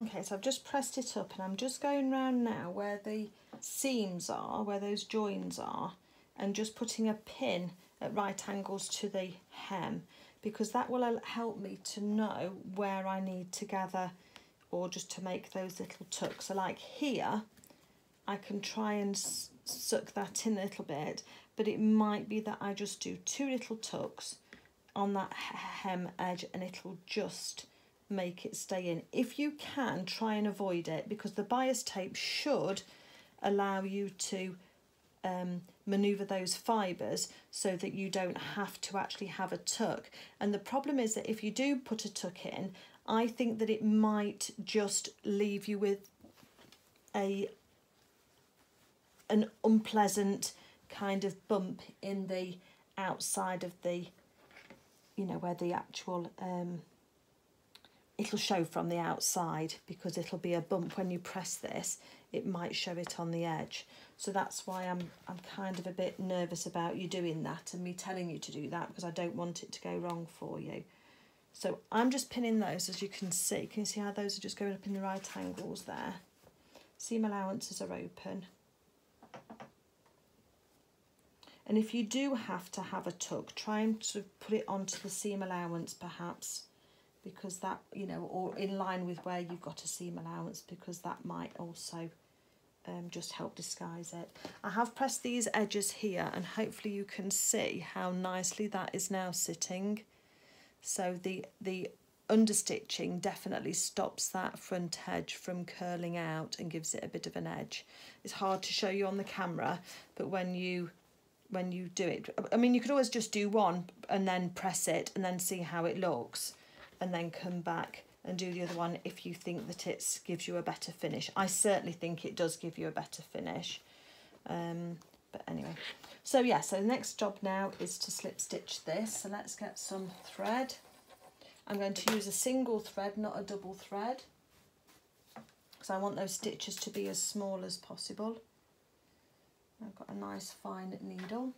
Okay, so I've just pressed it up and I'm just going round now where the seams are, where those joins are, and just putting a pin at right angles to the hem, because that will help me to know where I need to gather or just to make those little tucks. So like here, I can try and suck that in a little bit, but it might be that I just do 2 little tucks on that hem edge and it'll just make it stay in. If you can, try and avoid it, because the bias tape should allow you to maneuver those fibres so that you don't have to actually have a tuck. And the problem is that if you do put a tuck in, I think that it might just leave you with an unpleasant kind of bump in the outside of the, you know, where the actual it'll show from the outside, because it'll be a bump when you press this. It might show it on the edge, so that's why I'm kind of a bit nervous about you doing that and me telling you to do that, because I don't want it to go wrong for you. So I'm just pinning those, as you can see. Can you see how those are just going up in the right angles there? Seam allowances are open. And if you do have to have a tuck, try and sort of put it onto the seam allowance perhaps, because that, you know, or in line with where you've got a seam allowance, because that might also just help disguise it. I have pressed these edges here and hopefully you can see how nicely that is now sitting. So the understitching definitely stops that front edge from curling out and gives it a bit of an edge. It's hard to show you on the camera, but when you do it, I mean, you could always just do one and then press it and then see how it looks, and then come back and do the other one if you think that it gives you a better finish. I certainly think it does give you a better finish. But anyway, so yeah, so the next job now is to slip stitch this. So let's get some thread. I'm going to use a single thread, not a double thread, because I want those stitches to be as small as possible. I've got a nice fine needle,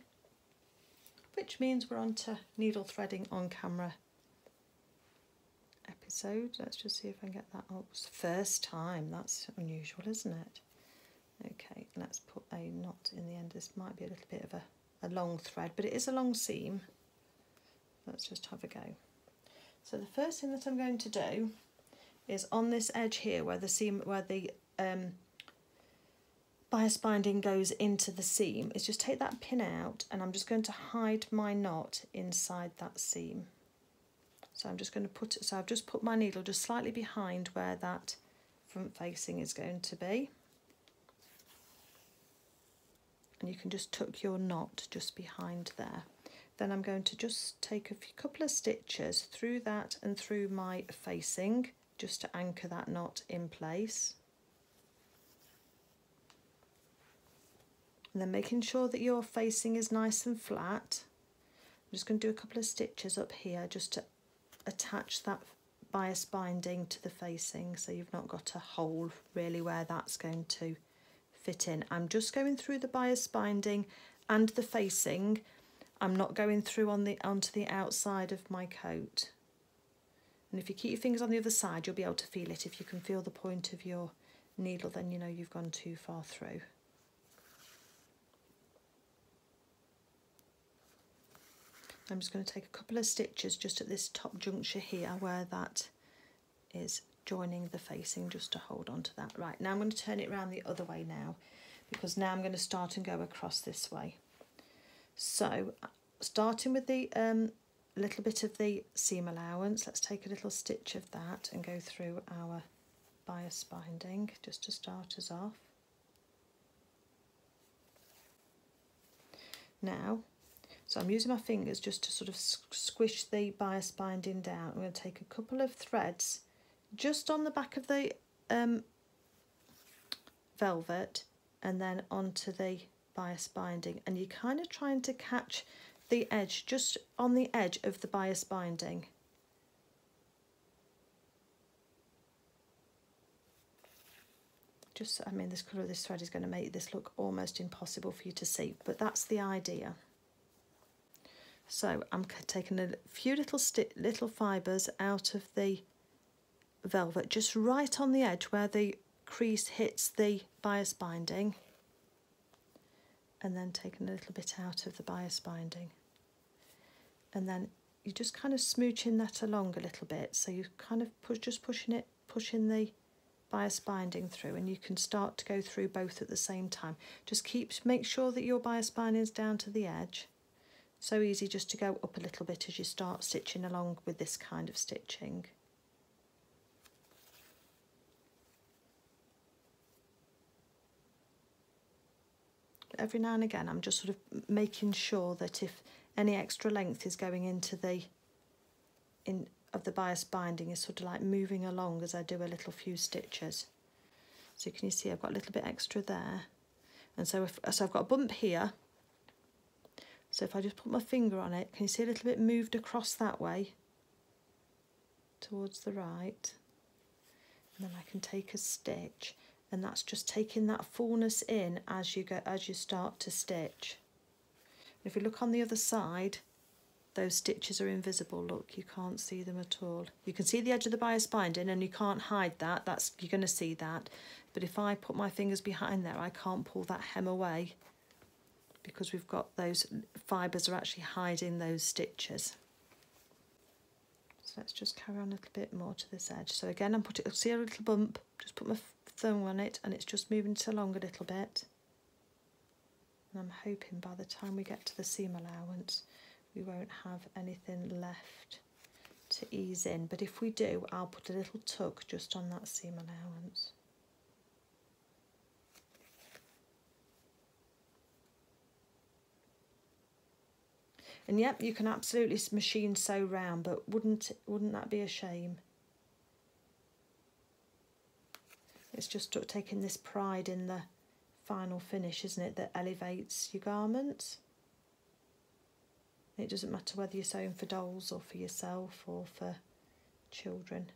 which means we're on to needle threading on camera episode. Let's just see if I can get that. Oh, it's the first time. That's unusual, isn't it? Okay, let's put a knot in the end. This might be a little bit of a long thread, but it is a long seam. Let's just have a go. So the first thing that I'm going to do is on this edge here where the seam, where the bias binding goes into the seam, is just take that pin out and I'm just going to hide my knot inside that seam. So I'm just going to put it, so I've just put my needle just slightly behind where that front facing is going to be. And you can just tuck your knot just behind there. Then I'm going to just take a couple of stitches through that and through my facing just to anchor that knot in place. And then making sure that your facing is nice and flat. I'm just going to do a couple of stitches up here just to attach that bias binding to the facing, so you've not got a hole really where that's going to fit in. I'm just going through the bias binding and the facing. I'm not going through onto the outside of my coat. And if you keep your fingers on the other side, you'll be able to feel it. If you can feel the point of your needle, then you know you've gone too far through. I'm just going to take a couple of stitches just at this top juncture here where that is joining the facing, just to hold on to that. Right, now I'm going to turn it around the other way now, because now I'm going to start and go across this way. So starting with the little bit of the seam allowance, let's take a little stitch of that and go through our bias binding just to start us off. Now, so I'm using my fingers just to sort of squish the bias binding down. I'm going to take a couple of threads just on the back of the velvet and then onto the bias binding, and you're kind of trying to catch the edge just on the edge of the bias binding. Just, I mean, this colour of this thread is going to make this look almost impossible for you to see, but that's the idea. So I'm taking a few little fibres out of the velvet just right on the edge where the crease hits the bias binding, and then taking a little bit out of the bias binding, and then you're just kind of smooching that along a little bit, so you kind of pushing the bias binding through, and you can start to go through both at the same time. Just make sure that your bias binding is down to the edge. So easy just to go up a little bit as you start stitching along with this kind of stitching. Every now and again I'm just sort of making sure that if any extra length is going into the of the bias binding is sort of like moving along as I do a little few stitches. So can you see I've got a little bit extra there, and so I've got a bump here, so if I just put my finger on it, can you see a little bit moved across that way towards the right, and then I can take a stitch, and that's just taking that fullness in as you start to stitch. If you look on the other side, those stitches are invisible. Look, you can't see them at all. You can see the edge of the bias binding and you can't hide that. You're going to see that. But if I put my fingers behind there, I can't pull that hem away because we've got those fibres are actually hiding those stitches. So let's just carry on a little bit more to this edge. So again, see a little bump, just put my thumb on it and it's just moving it along a little bit. And I'm hoping by the time we get to the seam allowance, we won't have anything left to ease in, but if we do, I'll put a little tuck just on that seam allowance. And yep, you can absolutely machine sew round, but wouldn't that be a shame? It's just taking this pride in the final finish, isn't it, that elevates your garments. It doesn't matter whether you're sewing for dolls or for yourself or for children.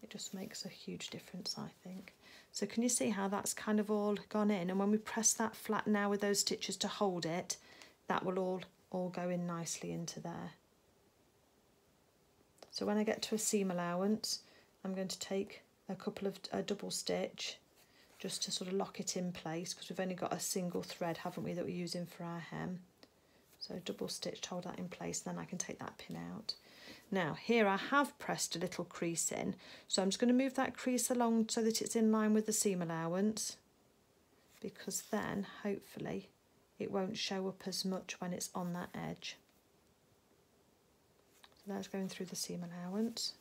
It just makes a huge difference, I think. So can you see how that's kind of all gone in? And when we press that flat now with those stitches to hold it, that will all go in nicely into there. So when I get to a seam allowance, I'm going to take a double stitch just to sort of lock it in place, because we've only got a single thread, haven't we, that we're using for our hem. So double stitch to hold that in place, then I can take that pin out. Now here I have pressed a little crease in, so I'm just going to move that crease along so that it's in line with the seam allowance, because then hopefully it won't show up as much when it's on that edge. So that's going through the seam allowance,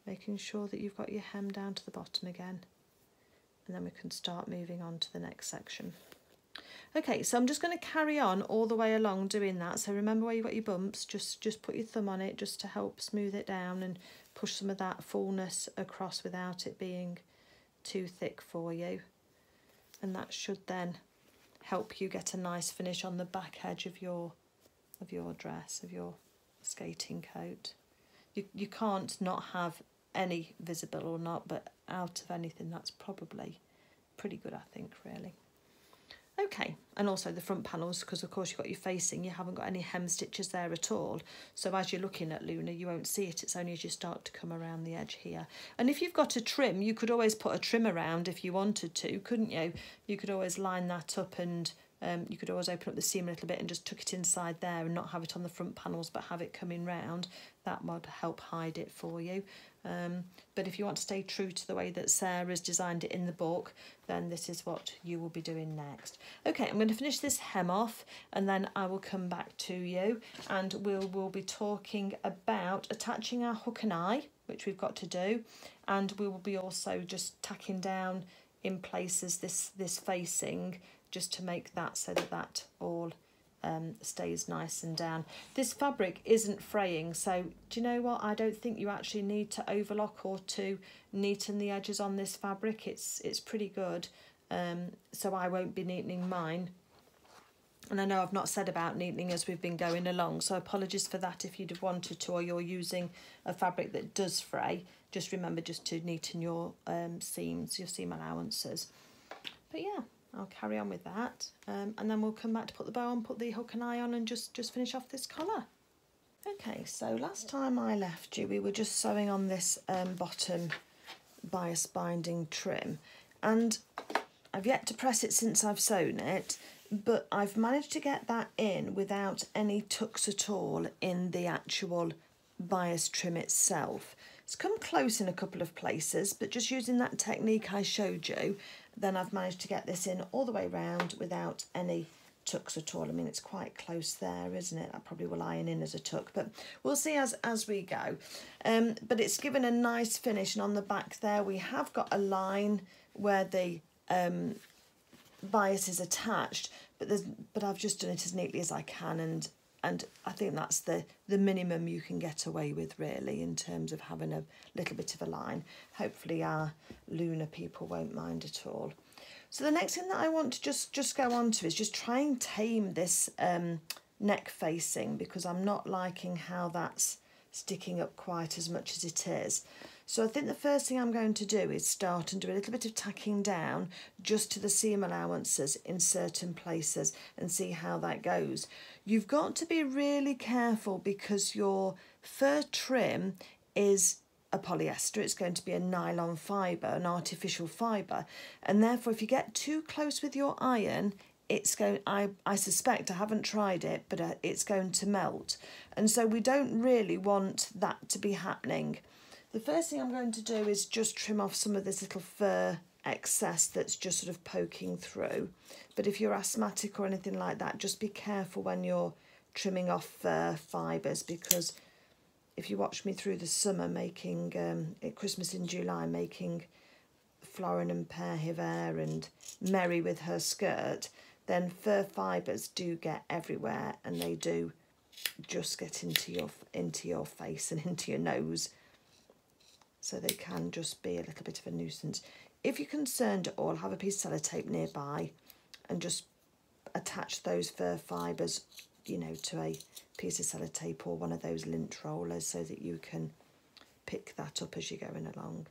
making sure that you've got your hem down to the bottom again, and then we can start moving on to the next section. Okay, so I'm just going to carry on all the way along doing that. So remember where you've got your bumps, just put your thumb on it just to help smooth it down and push some of that fullness across without it being too thick for you. And that should then help you get a nice finish on the back edge of your dress, of your skating coat. You can't not have any visible or not, but out of anything, that's probably pretty good, I think, really. Okay, and also the front panels, because of course you've got your facing, you haven't got any hem stitches there at all. So as you're looking at Luna, you won't see it. It's only as you start to come around the edge here. And if you've got a trim, you could always put a trim around if you wanted to, couldn't you? You could always line that up, and you could always open up the seam a little bit and just tuck it inside there and not have it on the front panels, but have it coming round. That would help hide it for you. But if you want to stay true to the way that Sarah's designed it in the book, then this is what you will be doing next. Okay, I'm going to finish this hem off and then I will come back to you, and we'll be talking about attaching our hook and eye, which we've got to do, and we will be also just tacking down in places this facing, just to make that so that all stays nice and down. This fabric isn't fraying, so do you know what, I don't think you actually need to overlock or to neaten the edges on this fabric. It's pretty good, so I won't be neatening mine. And I know I've not said about neatening as we've been going along, so apologies for that if you'd have wanted to, or you're using a fabric that does fray. Just remember just to neaten your seams, your seam allowances. But yeah, I'll carry on with that, and then we'll come back to put the bow on, put the hook and eye on, and just finish off this collar. Okay. Okay, so last time I left you, we were just sewing on this bottom bias binding trim, and I've yet to press it since I've sewn it, but I've managed to get that in without any tucks at all in the actual bias trim itself. It's come close in a couple of places, but just using that technique I showed you, then I've managed to get this in all the way round without any tucks at all. I mean, it's quite close there, isn't it? That probably will iron in as a tuck, but we'll see as we go. But it's given a nice finish, and on the back there we have got a line where the bias is attached, but I've just done it as neatly as I can, and I think that's the minimum you can get away with, really, in terms of having a little bit of a line. Hopefully our Luna people won't mind at all. So the next thing that I want to just go on to is just try and tame this neck facing, because I'm not liking how that's sticking up quite as much as it is. So I think the first thing I'm going to do is start and do a little bit of tacking down just to the seam allowances in certain places and see how that goes. You've got to be really careful because your fur trim is a polyester. It's going to be a nylon fibre, an artificial fibre, and therefore if you get too close with your iron, it's going, I suspect, I haven't tried it, but it's going to melt, and so we don't really want that to be happening. The first thing I'm going to do is just trim off some of this little fur excess that's just sort of poking through. But if you're asthmatic or anything like that, just be careful when you're trimming off fur fibres, because if you watch me through the summer making, at Christmas in July, making Florin and Père Hiver and Mary with her skirt, then fur fibres do get everywhere, and they do just get into your face and into your nose. So they can just be a little bit of a nuisance. If you're concerned at all, have a piece of sellotape nearby and just attach those fur fibres, you know, to a piece of sellotape or one of those lint rollers so that you can pick that up as you're going along.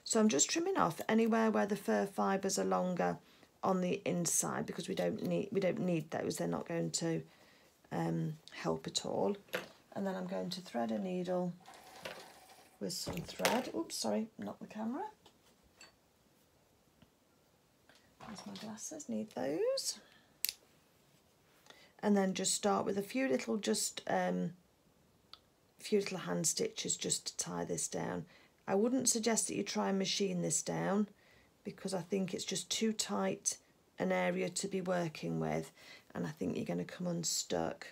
So I'm just trimming off anywhere where the fur fibres are longer on the inside, because we don't need those. They're not going to help at all. And then I'm going to thread a needle with some thread. Oops, sorry, not the camera. There's my glasses, need those. And then just start with a few little hand stitches just to tie this down. I wouldn't suggest that you try and machine this down, because I think it's just too tight an area to be working with, and I think you're going to come unstuck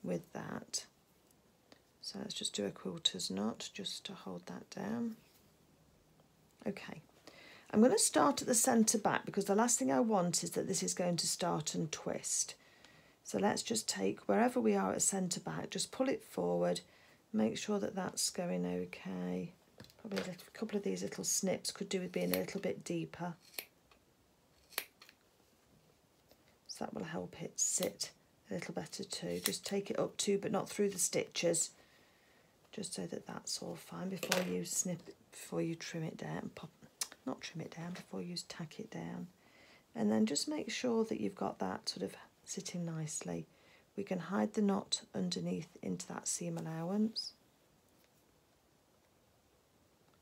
with that. So let's just do a quilter's knot just to hold that down. Okay, I'm going to start at the centre back, because the last thing I want is that this is going to start and twist. So let's just take wherever we are at centre back, just pull it forward, make sure that that's going okay. Probably a couple of these little snips could do with being a little bit deeper. So that will help it sit a little better too. Just take it up too, but not through the stitches, just so that that's all fine before you snip it, before you trim it down, not trim it down, before you tack it down. And then just make sure that you've got that sort of sitting nicely. We can hide the knot underneath into that seam allowance.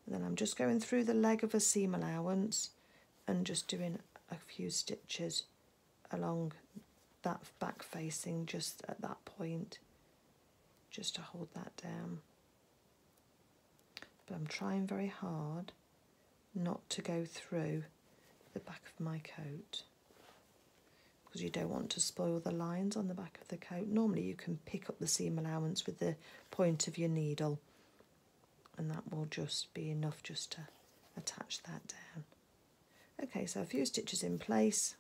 And then I'm just going through the leg of a seam allowance and just doing a few stitches along that back facing just at that point, just to hold that down. But I'm trying very hard not to go through the back of my coat, because you don't want to spoil the lines on the back of the coat. Normally you can pick up the seam allowance with the point of your needle, and that will just be enough just to attach that down. Okay, so a few stitches in place,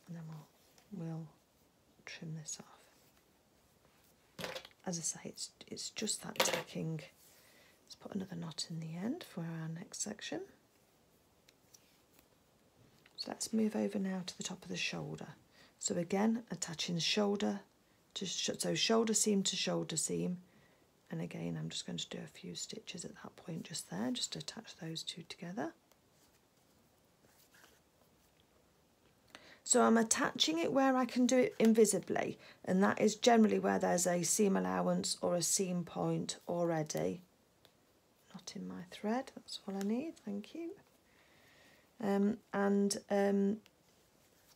and then we'll trim this off. As I say, it's just that tacking. Let's put another knot in the end for our next section. So let's move over now to the top of the shoulder. So again, attaching shoulder to shoulder seam to shoulder seam, and again I'm just going to do a few stitches at that point just there, just to attach those two together. So I'm attaching it where I can do it invisibly, and that is generally where there's a seam allowance or a seam point already. Not in my thread, that's all I need, thank you.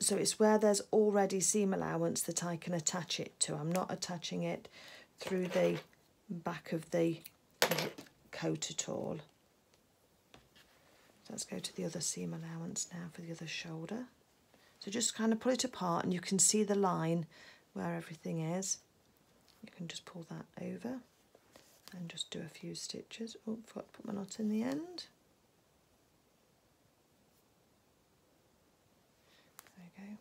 So it's where there's already seam allowance that I can attach it to. I'm not attaching it through the back of the coat at all. So let's go to the other seam allowance now for the other shoulder. So just kind of pull it apart and you can see the line where everything is. You can just pull that over and just do a few stitches. Oh, forgot to put my knot in the end. There we go.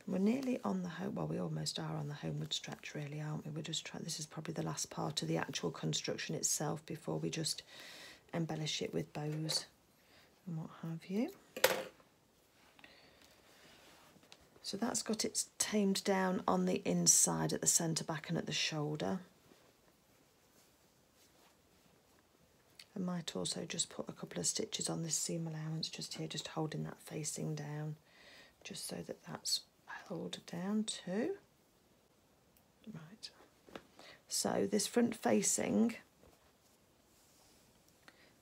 We're nearly on the home, well, we almost are on the homeward stretch really, aren't we? We're just trying, this is probably the last part of the actual construction itself before we just embellish it with bows and what have you. So that's got it tamed down on the inside at the centre back and at the shoulder. I might also just put a couple of stitches on this seam allowance just here, just holding that facing down, just so that that's held down too. Right. So this front facing,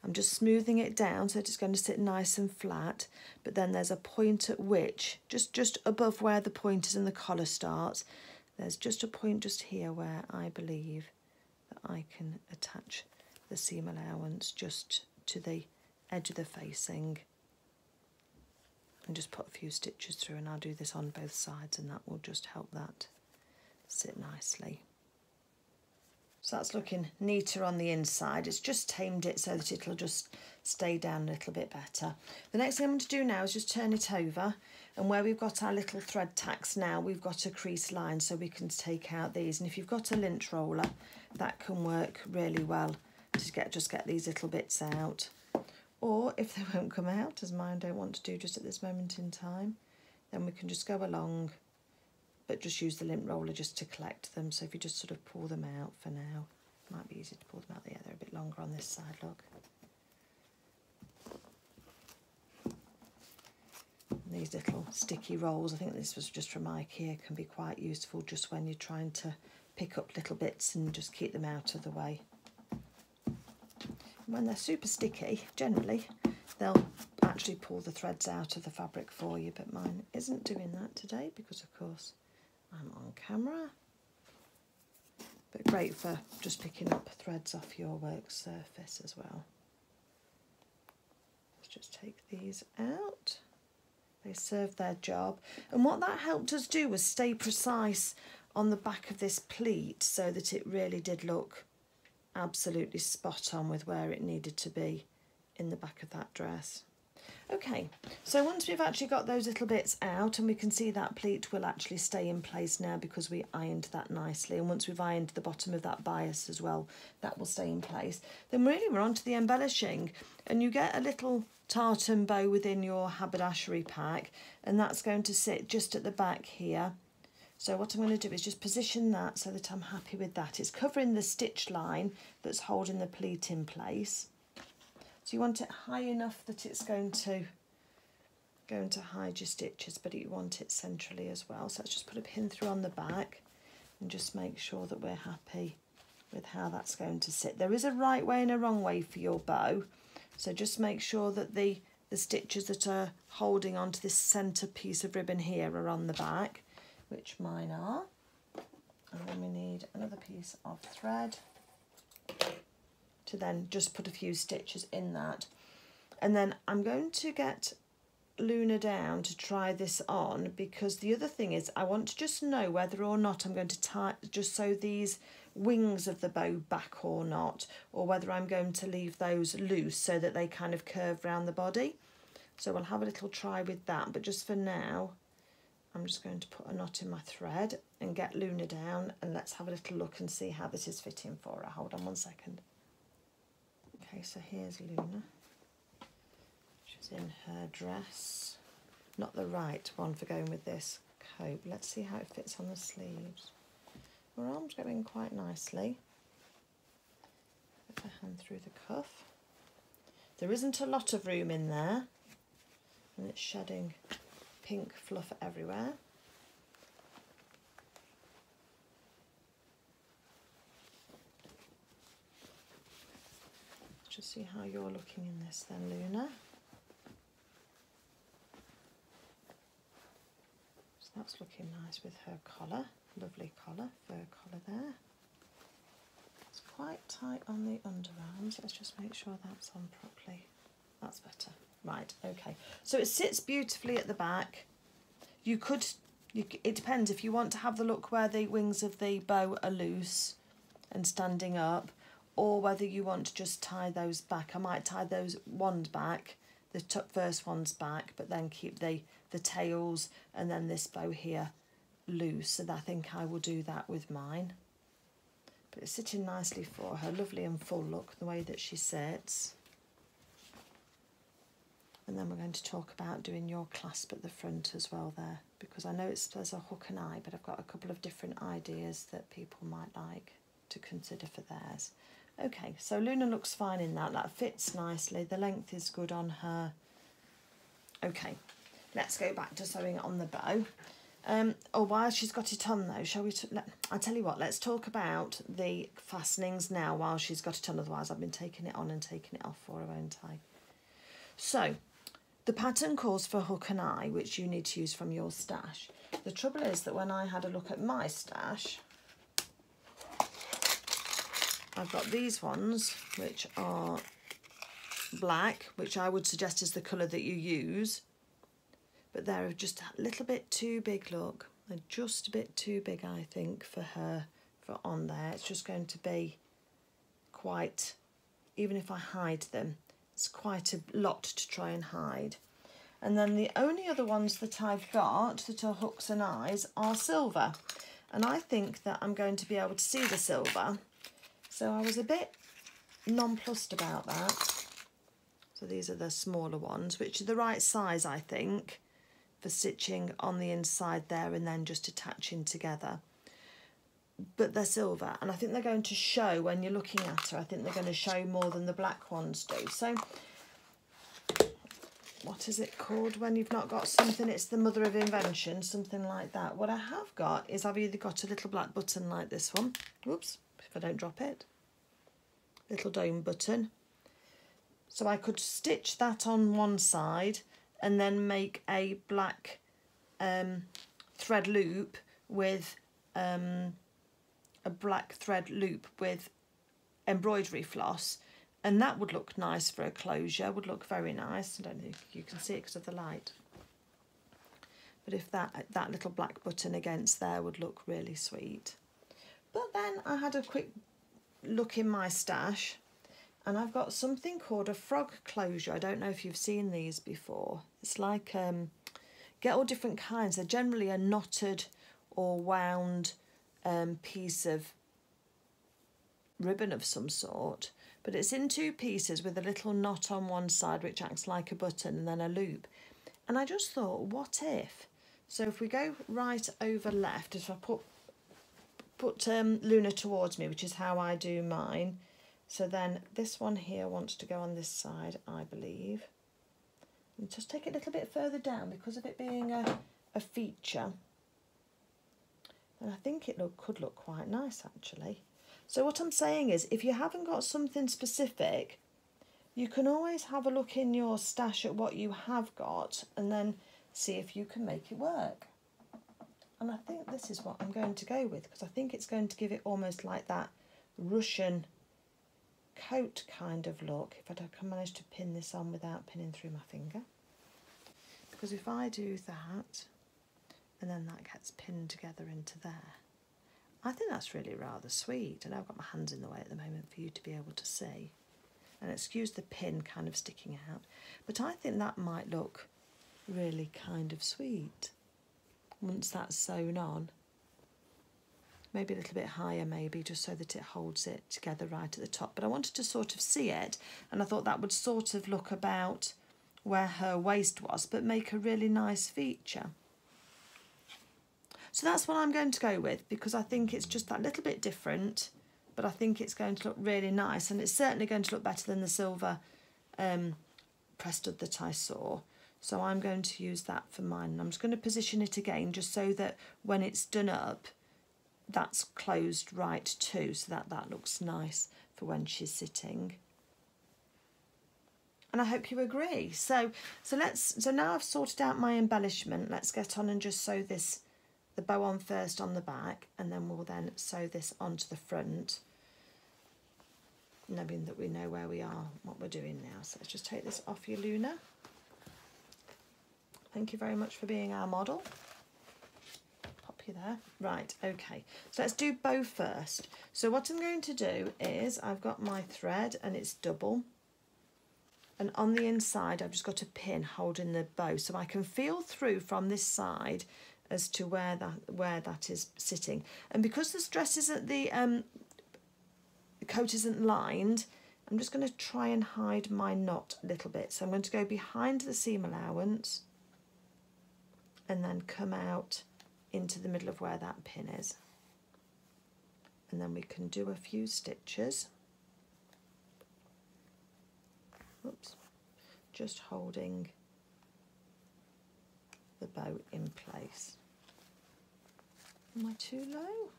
I'm just smoothing it down so it's going to sit nice and flat, but then there's a point at which, just above where the point is and the collar starts, there's just a point just here where I believe that I can attach the seam allowance just to the edge of the facing and just put a few stitches through, and I'll do this on both sides and that will just help that sit nicely. So that's looking neater on the inside. It's just tamed it so that it'll just stay down a little bit better. The next thing I'm going to do now is just turn it over, and where we've got our little thread tacks now, we've got a crease line so we can take out these, and if you've got a lint roller that can work really well to just get these little bits out. Or if they won't come out, as mine don't want to do just at this moment in time, then we can just go along but just use the lint roller just to collect them. So if you just sort of pull them out for now, it might be easy to pull them out. Yeah, they're a bit longer on this side, look. And these little sticky rolls, I think this was just from IKEA, can be quite useful just when you're trying to pick up little bits and just keep them out of the way. When they're super sticky, generally, they'll actually pull the threads out of the fabric for you, but mine isn't doing that today because, of course, I'm on camera. But great for just picking up threads off your work surface as well. Let's just take these out. They serve their job. And what that helped us do was stay precise on the back of this pleat so that it really did look absolutely spot on with where it needed to be in the back of that dress. Okay, so once we've actually got those little bits out, and we can see that pleat will actually stay in place now because we ironed that nicely, and once we've ironed the bottom of that bias as well, that will stay in place, then really we're on to the embellishing, and you get a little tartan bow within your haberdashery pack, and that's going to sit just at the back here. So what I'm going to do is just position that so that I'm happy with that. It's covering the stitch line that's holding the pleat in place. So you want it high enough that it's going to hide your stitches, but you want it centrally as well. So let's just put a pin through on the back and just make sure that we're happy with how that's going to sit. There is a right way and a wrong way for your bow, so just make sure that the stitches that are holding onto this centre piece of ribbon here are on the back, which mine are. And then we need another piece of thread to then just put a few stitches in that. And then I'm going to get Luna down to try this on, because the other thing is I want to just know whether or not I'm going to just sew these wings of the bow back or not, or whether I'm going to leave those loose so that they kind of curve around the body. So we'll have a little try with that, but just for now I'm just going to put a knot in my thread and get Luna down, and let's have a little look and see how this is fitting for her. Hold on one second. Okay, so here's Luna. She's in her dress. Not the right one for going with this coat. Let's see how it fits on the sleeves. Her arms go in quite nicely. Put the hand through the cuff. There isn't a lot of room in there, and it's shedding pink fluff everywhere. Let's just see how you're looking in this then, Luna. So that's looking nice with her collar. Lovely collar, fur collar there. It's quite tight on the underarms. Let's just make sure that's on properly. That's better. Right, okay. So it sits beautifully at the back. It depends if you want to have the look where the wings of the bow are loose and standing up, or whether you want to just tie those back. I might tie those ones back, the first ones back, but then keep the tails and then this bow here loose. And I think I will do that with mine. But it's sitting nicely for her. Lovely and full look, the way that she sits. And then we're going to talk about doing your clasp at the front as well there, because I know there's a hook and eye, but I've got a couple of different ideas that people might like to consider for theirs. Okay, so Luna looks fine in that. That fits nicely. The length is good on her. Okay, let's go back to sewing on the bow. While she's got it on though, shall we? I'll tell you what, let's talk about the fastenings now while she's got it on. Otherwise, I've been taking it on and taking it off for her, won't I? So, the pattern calls for hook and eye, which you need to use from your stash. The trouble is that when I had a look at my stash, I've got these ones, which are black, which I would suggest is the colour that you use. But they're just a little bit too big, look. They're just a bit too big, I think, for her, for on there. It's just going to be quite, even if I hide them, it's quite a lot to try and hide. And then the only other ones that I've got that are hooks and eyes are silver. And I think that I'm going to be able to see the silver. So I was a bit nonplussed about that. So these are the smaller ones, which are the right size, I think, for stitching on the inside there and then just attaching together. But they're silver, and I think they're going to show when you're looking at her. I think they're going to show more than the black ones do. So, what is it called when you've not got something? It's the mother of invention, something like that. What I have got is I've either got a little black button like this one. Whoops, if I don't drop it. Little dome button. So I could stitch that on one side and then make a black thread loop with a black thread loop with embroidery floss, and that would look nice for a closure, would look very nice. I don't think you can see it because of the light, but if that little black button against there would look really sweet. But then I had a quick look in my stash, and I've got something called a frog closure. I don't know if you've seen these before. It's like, get all different kinds. They're generally a knotted or wound piece of ribbon of some sort, but it's in two pieces with a little knot on one side which acts like a button and then a loop. And I just thought, what if? So if we go right over left, if I put Luna towards me, which is how I do mine, so then this one here wants to go on this side, I believe. And just take it a little bit further down because of it being a feature. And I think it could look quite nice, actually. So what I'm saying is, if you haven't got something specific, you can always have a look in your stash at what you have got and then see if you can make it work. And I think this is what I'm going to go with, because I think it's going to give it almost like that Russian coat kind of look, if I can manage to pin this on without pinning through my finger. Because if I do that, and then that gets pinned together into there, I think that's really rather sweet. And I've got my hands in the way at the moment for you to be able to see. And excuse the pin kind of sticking out. But I think that might look really kind of sweet once that's sewn on. Maybe a little bit higher, maybe, just so that it holds it together right at the top. But I wanted to sort of see it, and I thought that would sort of look about where her waist was, but make a really nice feature. So that's what I'm going to go with, because I think it's just that little bit different but I think it's going to look really nice, and it's certainly going to look better than the silver press stud that I saw. So I'm going to use that for mine, and I'm just going to position it again just so that when it's done up, that's closed right too, so that that looks nice for when she's sitting. And I hope you agree. So now I've sorted out my embellishment. Let's get on and just sew the bow on first on the back, and then we'll then sew this onto the front, knowing that we know where we are, what we're doing now. So let's just take this off you, Luna. Thank you very much for being our model. Pop you there. Right, okay. So let's do bow first. So what I'm going to do is I've got my thread and it's double. And on the inside, I've just got a pin holding the bow, so I can feel through from this side as to where that is sitting. And because this dress isn't the coat isn't lined, I'm just going to try and hide my knot a little bit. So I'm going to go behind the seam allowance and then come out into the middle of where that pin is. And then we can do a few stitches. Oops, just holding the bow in place. Am I too low?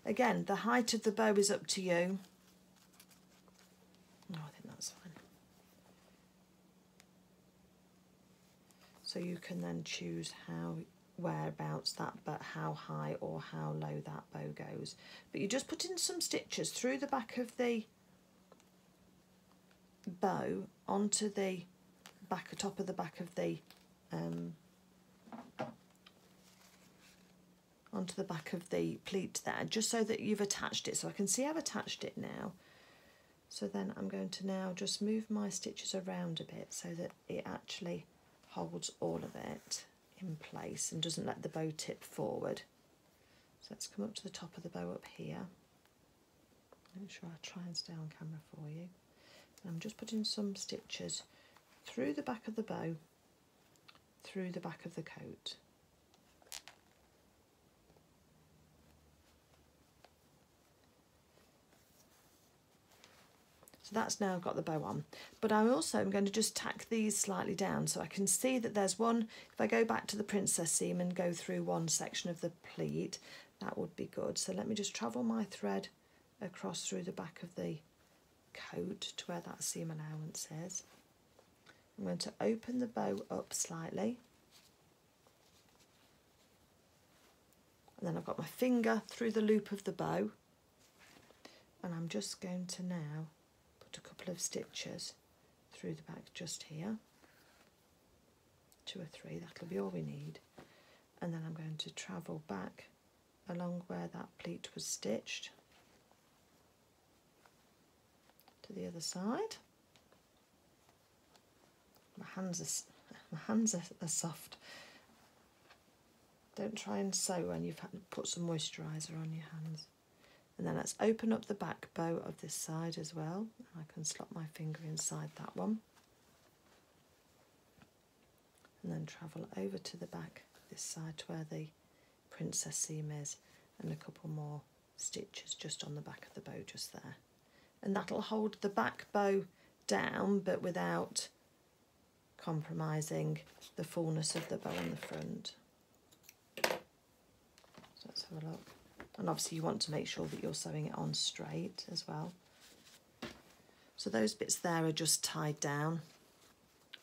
Again, the height of the bow is up to you. No, I think that's fine. So you can then choose whereabouts that, but how high or how low that bow goes. But you just put in some stitches through the back of the bow onto the top of the back of the onto the back of the pleat there, just so that you've attached it. So I can see I've attached it now. So then I'm going to now just move my stitches around a bit so that it actually holds all of it in place and doesn't let the bow tip forward. So let's come up to the top of the bow up here. Make sure I try and stay on camera for you. And I'm just putting some stitches through the back of the bow, through the back of the coat. So that's now got the bow on, but I'm also going to just tack these slightly down so I can see that there's one. If I go back to the princess seam and go through one section of the pleat, that would be good. So let me just travel my thread across through the back of the coat to where that seam allowance is. I'm going to open the bow up slightly, and then I've got my finger through the loop of the bow, and I'm just going to now put a couple of stitches through the back just here, 2 or 3, that'll be all we need. And then I'm going to travel back along where that pleat was stitched to the other side. My hands are soft. Don't try and sew when you've had to put some moisturiser on your hands. And then let's open up the back bow of this side as well. I can slot my finger inside that one. And then travel over to the back this side to where the princess seam is, and a couple more stitches just on the back of the bow just there. And that'll hold the back bow down but without compromising the fullness of the bow on the front. So let's have a look. And obviously you want to make sure that you're sewing it on straight as well. So those bits there are just tied down,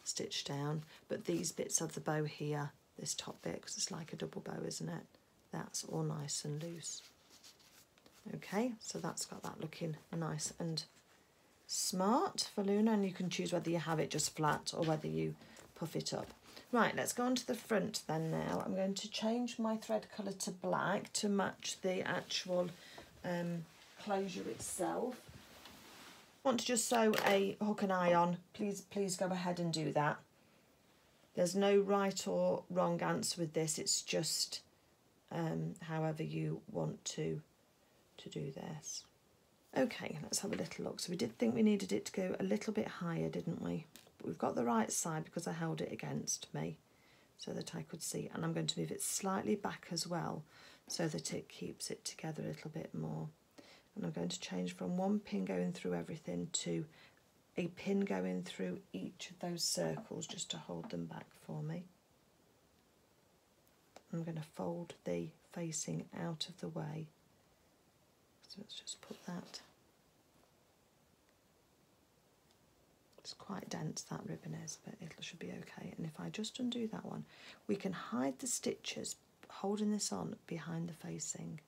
stitched down, but these bits of the bow here, this top bit, because it's like a double bow, isn't it? That's all nice and loose. Okay, so that's got that looking nice and smart for Luna, and you can choose whether you have it just flat or whether you puff it up. Right, let's go on to the front then now. I'm going to change my thread colour to black to match the actual closure itself. Want to just sew a hook and eye on, please go ahead and do that. There's no right or wrong answer with this, it's just however you want to do this. Okay, let's have a little look. So we did think we needed it to go a little bit higher, didn't we? But we've got the right side because I held it against me so that I could see, and I'm going to move it slightly back as well so that it keeps it together a little bit more. And I'm going to change from one pin going through everything to a pin going through each of those circles just to hold them back for me. I'm going to fold the facing out of the way. So let's just put that. It's quite dense, that ribbon is, but it should be okay. And if I just undo that one, we can hide the stitches holding this on behind the facing,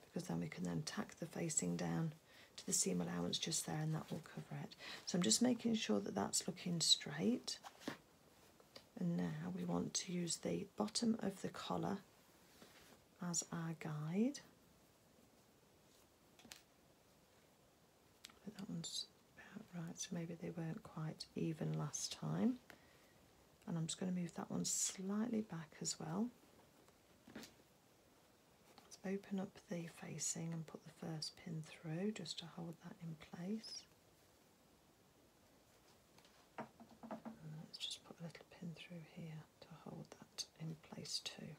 because then we can then tack the facing down to the seam allowance just there, and that will cover it. So I'm just making sure that that's looking straight. And now we want to use the bottom of the collar as our guide. But that one's about right, so maybe they weren't quite even last time. And I'm just going to move that one slightly back as well. Let's open up the facing and put the first pin through just to hold that in place. And let's just put a little pin through here to hold that in place too.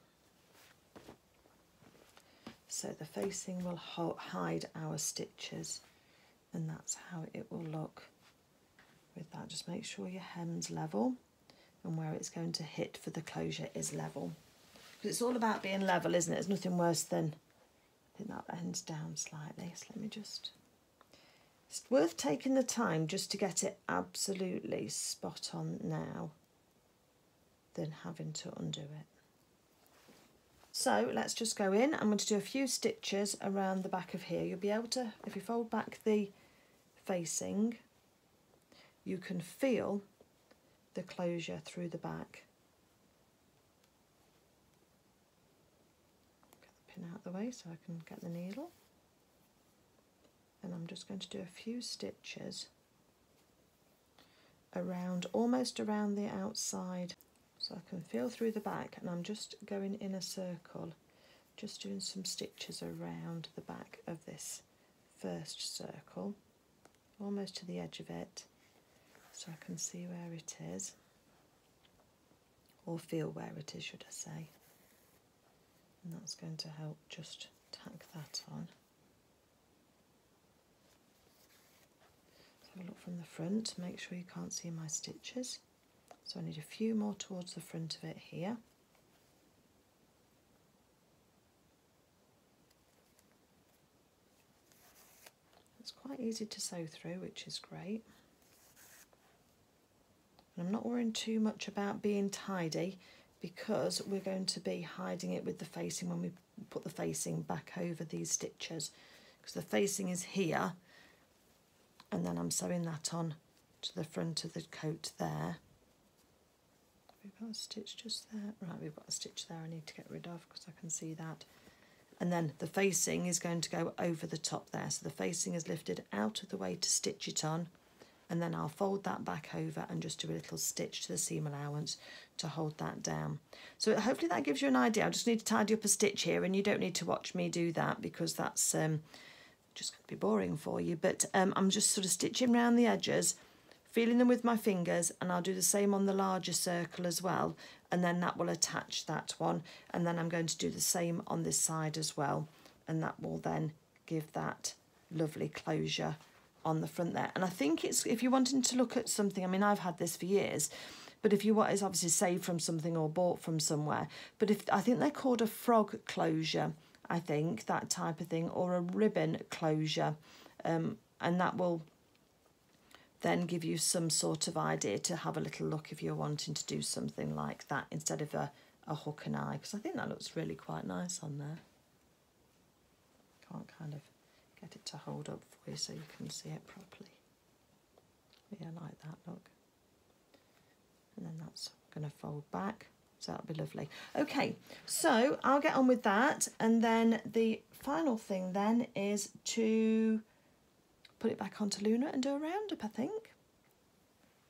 So the facing will hide our stitches, and that's how it will look with that. Just make sure your hem's level and where it's going to hit for the closure is level. Because it's all about being level, isn't it? There's nothing worse than, I think that ends down slightly. So let me just, it's worth taking the time just to get it absolutely spot on now than having to undo it. So let's just go in. I'm going to do a few stitches around the back of here. You'll be able to, if you fold back the facing, you can feel the closure through the back. Get the pin out of the way so I can get the needle. And I'm just going to do a few stitches around, almost around the outside, so I can feel through the back, and I'm just going in a circle, just doing some stitches around the back of this first circle, almost to the edge of it, so I can see where it is, or feel where it is, should I say. And that's going to help just tack that on. So have a look from the front, make sure you can't see my stitches. So I need a few more towards the front of it here. It's quite easy to sew through, which is great. And I'm not worrying too much about being tidy, because we're going to be hiding it with the facing when we put the facing back over these stitches, because the facing is here, and then I'm sewing that on to the front of the coat there. We've got a stitch just there. Right, we've got a stitch there I need to get rid of because I can see that. And then the facing is going to go over the top there. So the facing is lifted out of the way to stitch it on, and then I'll fold that back over and just do a little stitch to the seam allowance to hold that down. So hopefully that gives you an idea. I just need to tidy up a stitch here, and you don't need to watch me do that because that's just going to be boring for you. But I'm just sort of stitching around the edges, feeling them with my fingers, and I'll do the same on the larger circle as well, and then that will attach that one, and then I'm going to do the same on this side as well, and that will then give that lovely closure on the front there. And I think it's, if you're wanting to look at something, I mean, I've had this for years, but if you want, it's obviously saved from something or bought from somewhere, but if I think they're called a frog closure, I think, that type of thing, or a ribbon closure, and that will then give you some sort of idea to have a little look if you're wanting to do something like that instead of a hook and eye, because I think that looks really quite nice on there. Can't kind of get it to hold up for you so you can see it properly. Yeah, I like that look. And then that's going to fold back, so that'll be lovely. Okay, so I'll get on with that, and then the final thing then is to put it back onto Luna and do a roundup, I think.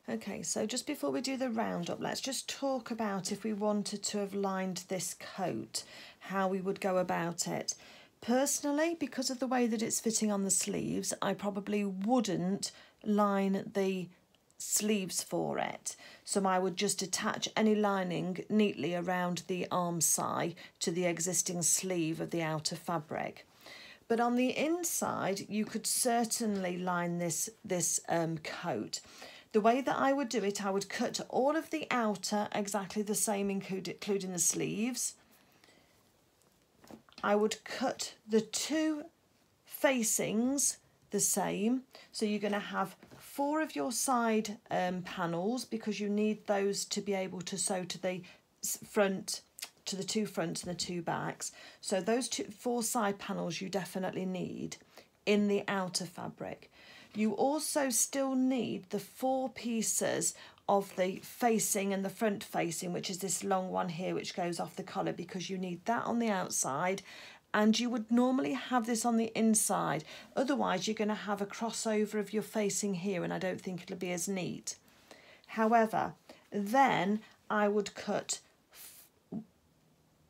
Okay, so just before we do the roundup, let's just talk about if we wanted to have lined this coat, how we would go about it. Personally, because of the way that it's fitting on the sleeves, I probably wouldn't line the sleeves for it. So I would just attach any lining neatly around the arm side to the existing sleeve of the outer fabric. But on the inside, you could certainly line this coat. The way that I would do it, I would cut all of the outer exactly the same, including the sleeves. I would cut the two facings the same. So you're going to have 4 of your side panels, because you need those to be able to sew to the front, to the 2 fronts and the 2 backs. So those 4 side panels you definitely need in the outer fabric. You also still need the 4 pieces of the facing and the front facing, which is this long one here which goes off the collar, because you need that on the outside, and you would normally have this on the inside. Otherwise you're going to have a crossover of your facing here, and I don't think it'll be as neat. However, then I would cut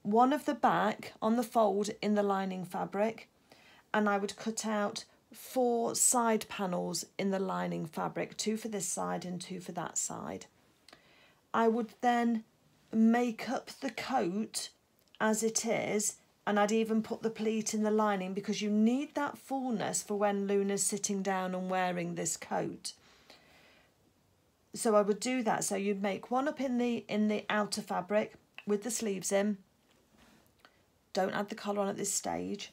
one of the back on the fold in the lining fabric, and I would cut out 4 side panels in the lining fabric, 2 for this side and 2 for that side. I would then make up the coat as it is, and I'd even put the pleat in the lining, because you need that fullness for when Luna's sitting down and wearing this coat. So I would do that. So you'd make one up in the outer fabric with the sleeves in. Don't add the collar on at this stage.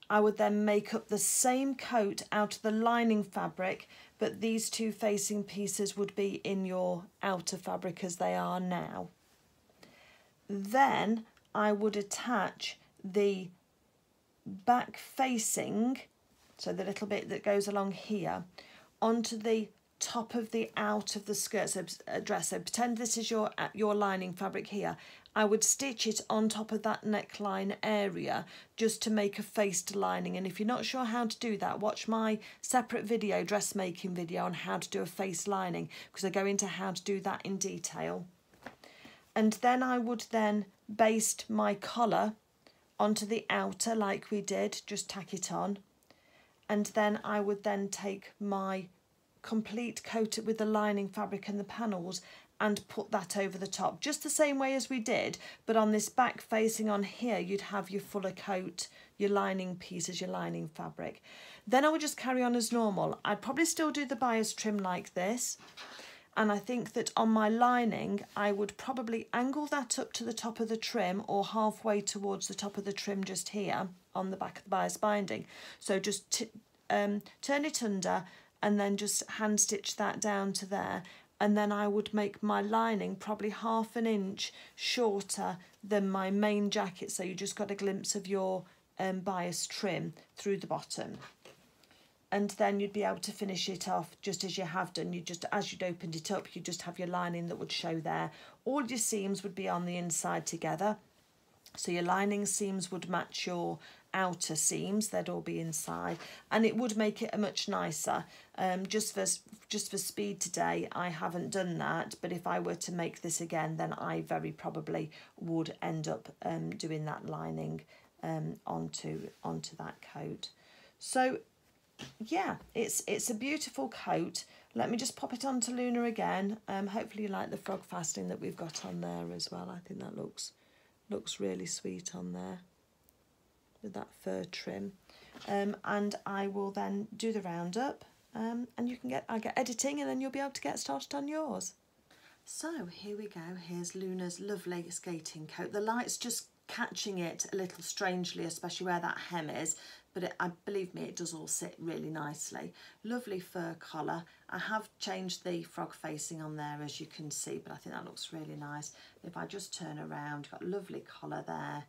I would then make up the same coat out of the lining fabric, but these 2 facing pieces would be in your outer fabric as they are now. Then I would attach the back facing, so the little bit that goes along here, onto the top of the out of the skirt, so dress. So pretend this is your lining fabric here. I would stitch it on top of that neckline area just to make a faced lining. And if you're not sure how to do that, watch my separate video, dressmaking video, on how to do a face lining, because I go into how to do that in detail. And then I would then baste my collar onto the outer like we did, just tack it on. And then I would then take my complete coat with the lining fabric and the panels and put that over the top, just the same way as we did, but on this back facing on here you'd have your fuller coat, your lining pieces, your lining fabric. Then I would just carry on as normal. I'd probably still do the bias trim like this, and I think that on my lining I would probably angle that up to the top of the trim, or halfway towards the top of the trim just here on the back of the bias binding. So just turn it under and then just hand stitch that down to there. And then I would make my lining probably 1/2 inch shorter than my main jacket, so you just got a glimpse of your bias trim through the bottom. And then you'd be able to finish it off just as you have done. You just, as you'd opened it up, you just have your lining that would show there. All your seams would be on the inside together, so your lining seams would match your outer seams, they'd all be inside, and it would make it a much nicer. Just for speed today I haven't done that, but if I were to make this again, then I very probably would end up doing that lining onto that coat. So yeah, it's a beautiful coat. Let me just pop it onto Luna again. Hopefully you like the frog fastening that we've got on there as well. I think that looks really sweet on there with that fur trim. And I will then do the roundup, and I'll get editing, and then you'll be able to get started on yours. So here we go. Here's Luna's lovely skating coat. The light's just catching it a little strangely, especially where that hem is, but believe me, it does all sit really nicely. Lovely fur collar. I have changed the frog facing on there, as you can see, but I think that looks really nice. If I just turn around, got a lovely collar there.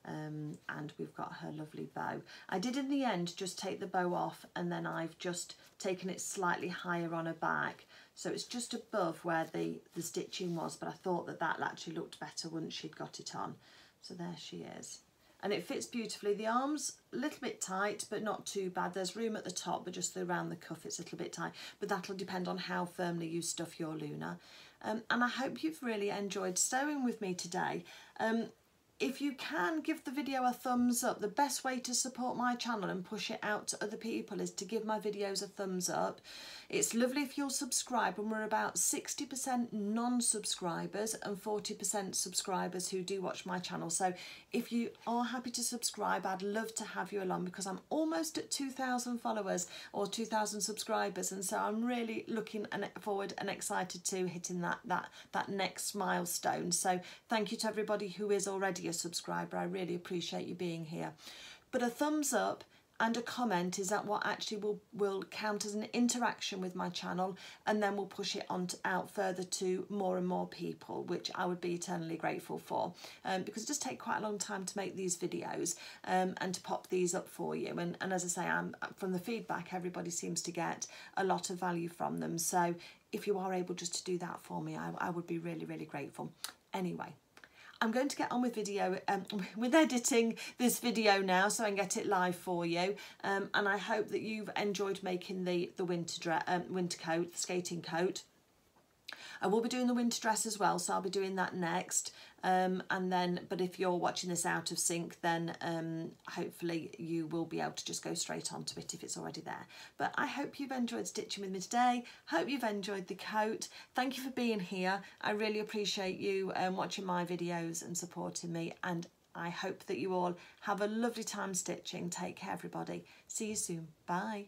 And we've got her lovely bow. I did in the end just take the bow off, and then I've just taken it slightly higher on her back, so it's just above where the stitching was, but I thought that actually looked better once she'd got it on. So there she is, and it fits beautifully. The arms a little bit tight, but not too bad. There's room at the top, but just around the cuff it's a little bit tight, but that'll depend on how firmly you stuff your Luna. And I hope you've really enjoyed sewing with me today. if you can give the video a thumbs up, the best way to support my channel and push it out to other people is to give my videos a thumbs up. It's lovely if you'll subscribe, and we're about 60% non-subscribers and 40% subscribers who do watch my channel. So if you are happy to subscribe, I'd love to have you along, because I'm almost at 2,000 followers or 2,000 subscribers, and so I'm really looking forward and excited to hitting that next milestone. So thank you to everybody who is already a subscriber. I really appreciate you being here. But a thumbs up and a comment is that what actually will count as an interaction with my channel, and then we'll push it on out further to more and more people, which I would be eternally grateful for, because it does take quite a long time to make these videos and to pop these up for you, and as I say, from the feedback, everybody seems to get a lot of value from them. So if you are able just to do that for me, I would be really, really grateful. Anyway, I'm going to get on with with editing this video now, so I can get it live for you. And I hope that you've enjoyed making the winter coat, the skating coat. I will be doing the winter dress as well, so I'll be doing that next. And then, but if you're watching this out of sync, then hopefully you will be able to just go straight onto it if it's already there. But I hope you've enjoyed stitching with me today. Hope you've enjoyed the coat. Thank you for being here. I really appreciate you watching my videos and supporting me. And I hope that you all have a lovely time stitching. Take care, everybody. See you soon. Bye.